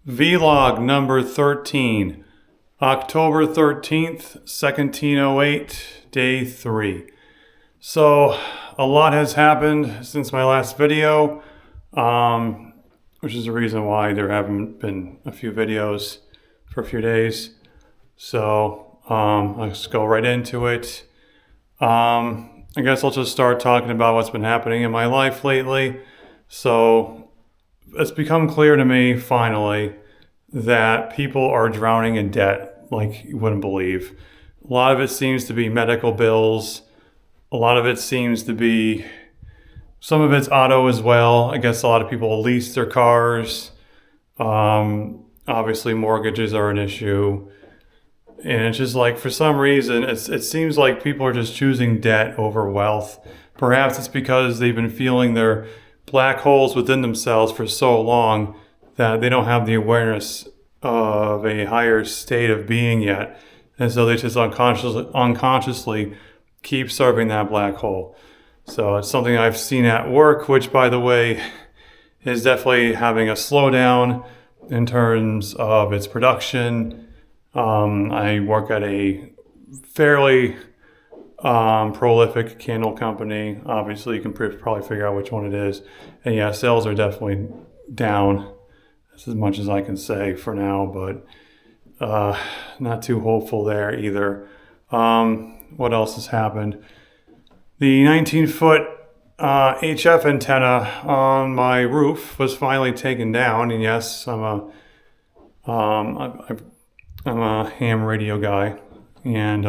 Vlog number 13, October 13th, 1708, day 3. So, a lot has happened since my last video, which is the reason why there haven't been a few videos for a few days. So, let's go right into it. I guess I'll just start talking about what's been happening in my life lately. So, it's become clear to me, finally, that people are drowning in debt like you wouldn't believe. A lot of it seems to be medical bills. A lot of it seems to be, some of it's auto as well. I guess a lot of people lease their cars. Obviously, mortgages are an issue. And it's just like, for some reason, it seems like people are just choosing debt over wealth. Perhaps it's because they've been feeling their black holes within themselves for so long that they don't have the awareness of a higher state of being yet. And so they just unconsciously keep serving that black hole. So it's something I've seen at work, which, by the way, is definitely having a slowdown in terms of its production. I work at a fairly prolific candle company. Obviously, you can probably figure out which one it is. And yeah, sales are definitely down. That's as much as I can say for now, but not too hopeful there either. What else has happened? The 19-foot HF antenna on my roof was finally taken down. And yes, I'm a ham radio guy, and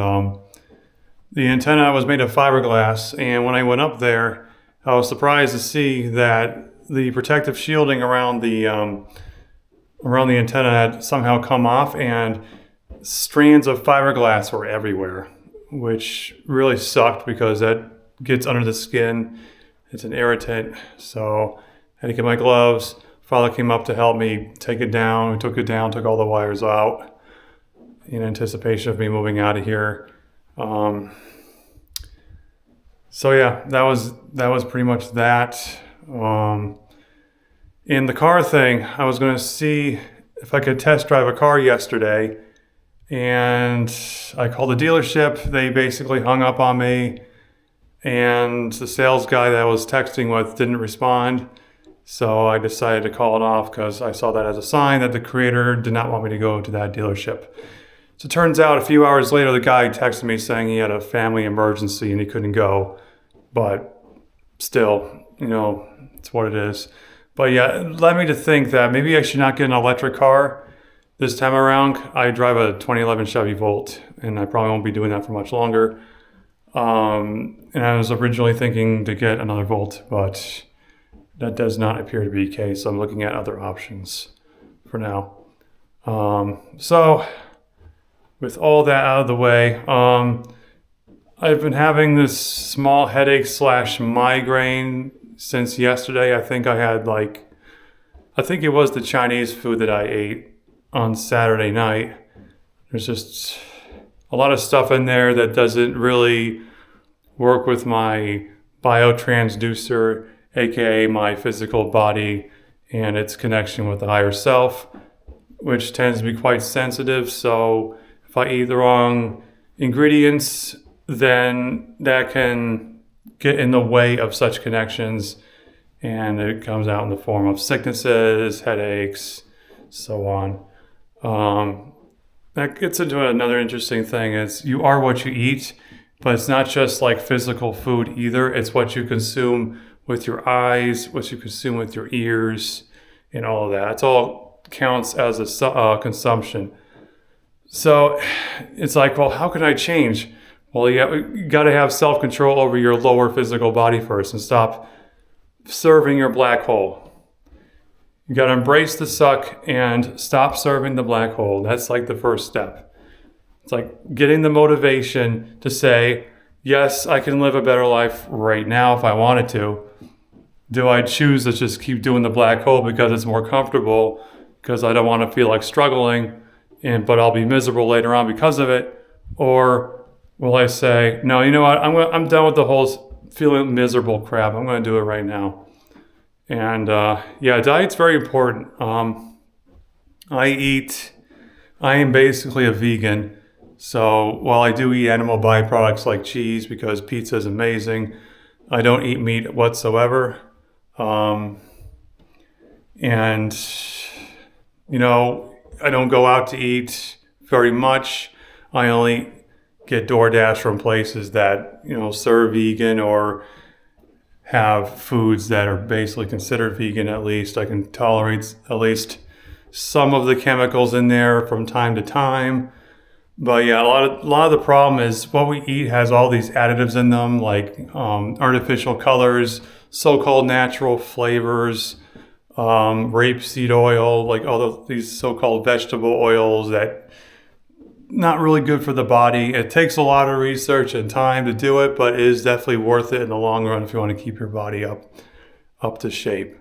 the antenna was made of fiberglass, and when I went up there, I was surprised to see that the protective shielding around the antenna had somehow come off, and strands of fiberglass were everywhere, which really sucked because that gets under the skin. It's an irritant, so I had to get my gloves. Father came up to help me take it down. We took it down, took all the wires out in anticipation of me moving out of here. So yeah, that was pretty much that. In the car thing, I was going to see if I could test drive a car yesterday, and I called the dealership. They basically hung up on me, and the sales guy that I was texting with didn't respond. So I decided to call it off because I saw that as a sign that the creator did not want me to go to that dealership. So it turns out a few hours later, the guy texted me saying he had a family emergency and he couldn't go. But still, it's what it is. But yeah, it led me to think that maybe I should not get an electric car this time around. I drive a 2011 Chevy Volt, and I probably won't be doing that for much longer. And I was originally thinking to get another Volt, but that does not appear to be the case. So I'm looking at other options for now. So with all that out of the way, I've been having this small headache / migraine since yesterday. I think it was the Chinese food that I ate on Saturday night. There's just a lot of stuff in there that doesn't really work with my biotransducer, aka my physical body and its connection with the higher self, which tends to be quite sensitive. So if I eat the wrong ingredients, then that can get in the way of such connections, and it comes out in the form of sicknesses, headaches, so on. That gets into another interesting thing, is you are what you eat, but it's not just like physical food either. It's what you consume with your eyes, what you consume with your ears, and all of that. It all counts as a consumption. So it's like, well, how can I change? Well, you got to have self-control over your lower physical body first and stop serving your black hole. You got to embrace the suck and stop serving the black hole. That's like the first step. It's like getting the motivation to say, yes, I can live a better life right now if I wanted to. Do I choose to just keep doing the black hole because it's more comfortable, because I don't want to feel like struggling, but I'll be miserable later on because of it? Or will I say, no, you know what? I'm done with the whole feeling miserable crap. I'm going to do it right now. And yeah, diet's very important. I am basically a vegan. So while I do eat animal byproducts like cheese because pizza is amazing, I don't eat meat whatsoever. And, I don't go out to eat very much. I only get DoorDash from places that, serve vegan or have foods that are basically considered vegan at least. I can tolerate at least some of the chemicals in there from time to time. But yeah, a lot of the problem is what we eat has all these additives in them, like artificial colors, so-called natural flavors, rapeseed oil, like these so-called vegetable oils that not really good for the body. It takes a lot of research and time to do it, but it is definitely worth it in the long run if you want to keep your body up to shape.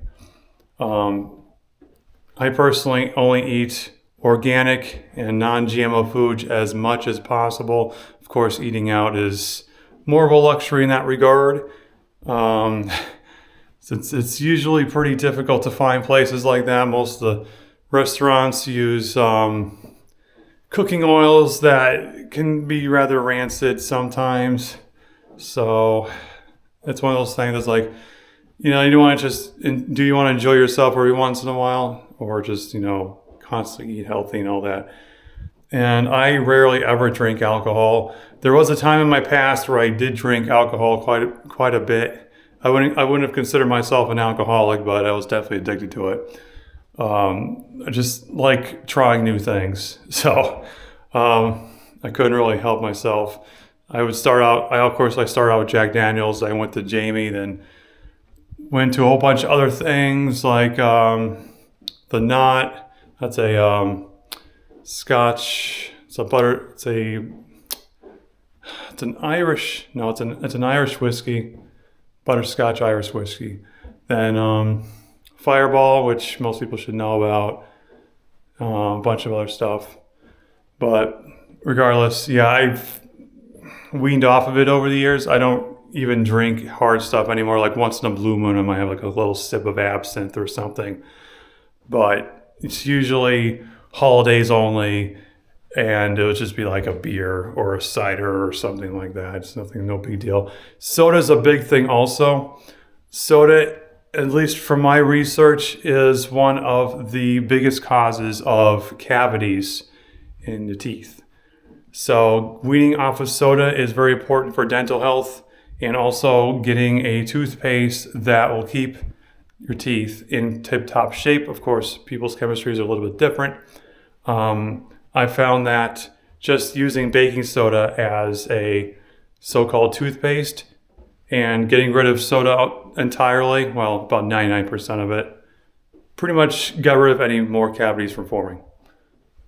I personally only eat organic and non-GMO foods as much as possible. Of course, eating out is more of a luxury in that regard. Since it's usually pretty difficult to find places like that. Most of the restaurants use cooking oils that can be rather rancid sometimes. So it's one of those things that's like, you want to do you want to enjoy yourself every once in a while, or just, constantly eat healthy and all that? And I rarely ever drink alcohol. There was a time in my past where I did drink alcohol quite a bit. I wouldn't have considered myself an alcoholic, but I was definitely addicted to it. I just like trying new things. So I couldn't really help myself. I started out with Jack Daniels. I went to Jamie, then went to a whole bunch of other things like the Knot. That's a Scotch. It's an Irish. No, it's an Irish whiskey, butterscotch Irish whiskey. Then Fireball, which most people should know about. A bunch of other stuff, but regardless, yeah, I've weaned off of it over the years. I don't even drink hard stuff anymore. Like once in a blue moon, I might have like a little sip of absinthe or something, but it's usually holidays only, and it would just be like a beer or a cider or something like that. It's no big deal. Soda's a big thing also. Soda, at least from my research, is one of the biggest causes of cavities in the teeth. So weaning off of soda is very important for dental health, and also getting a toothpaste that will keep your teeth in tip-top shape. Of course, people's chemistries are a little bit different. I found that just using baking soda as a so-called toothpaste and getting rid of soda entirely, well, about 99% of it, pretty much got rid of any more cavities from forming.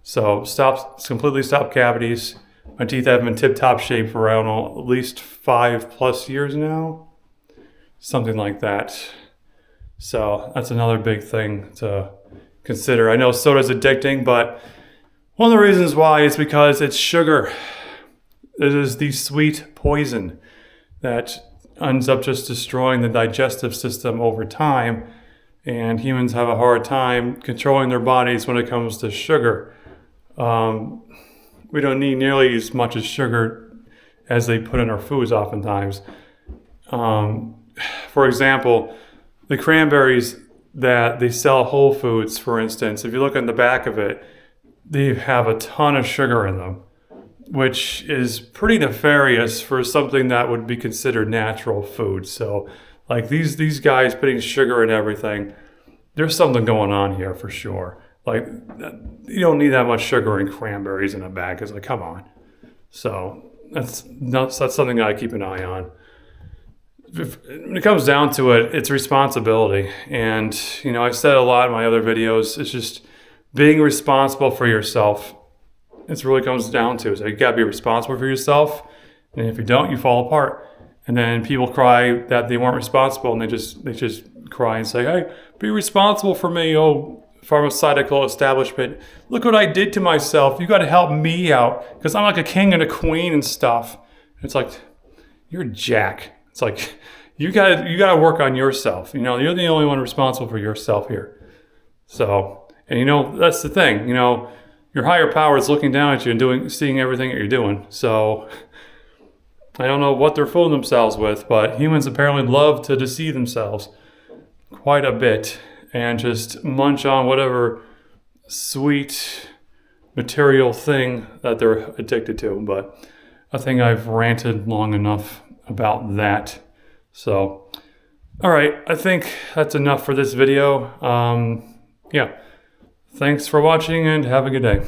So completely stopped cavities. My teeth have been tip-top shape for around at least 5+ years now, something like that. So that's another big thing to consider. I know soda's addicting, but one of the reasons why is because it's sugar. It is the sweet poison that ends up just destroying the digestive system over time, and humans have a hard time controlling their bodies when it comes to sugar. We don't need nearly as much as sugar as they put in our foods oftentimes. For example, the cranberries that they sell at Whole Foods, for instance, if you look on the back of it, they have a ton of sugar in them, which is pretty nefarious for something that would be considered natural food. So like these guys putting sugar in everything, there's something going on here for sure. Like, you don't need that much sugar in cranberries in a bag. It's like, come on. So that's something I keep an eye on. When it comes down to it, it's responsibility. And, I said a lot in my other videos, it's just being responsible for yourself. It's really comes down to. So you got to be responsible for yourself. And if you don't, you fall apart. And then people cry that they weren't responsible, and they just cry and say, hey, be responsible for me, pharmaceutical establishment. Look what I did to myself. You got to help me out because I'm like a king and a queen and stuff. It's like, you're Jack. It's like, you got to work on yourself. You're the only one responsible for yourself here. So, And you know, that's the thing, you know, your higher power is looking down at you and seeing everything that you're doing. So I don't know what they're fooling themselves with, but humans apparently love to deceive themselves quite a bit and just munch on whatever sweet material thing that they're addicted to. But I think I've ranted long enough about that. So, all right, I think that's enough for this video. Yeah. Thanks for watching and have a good day.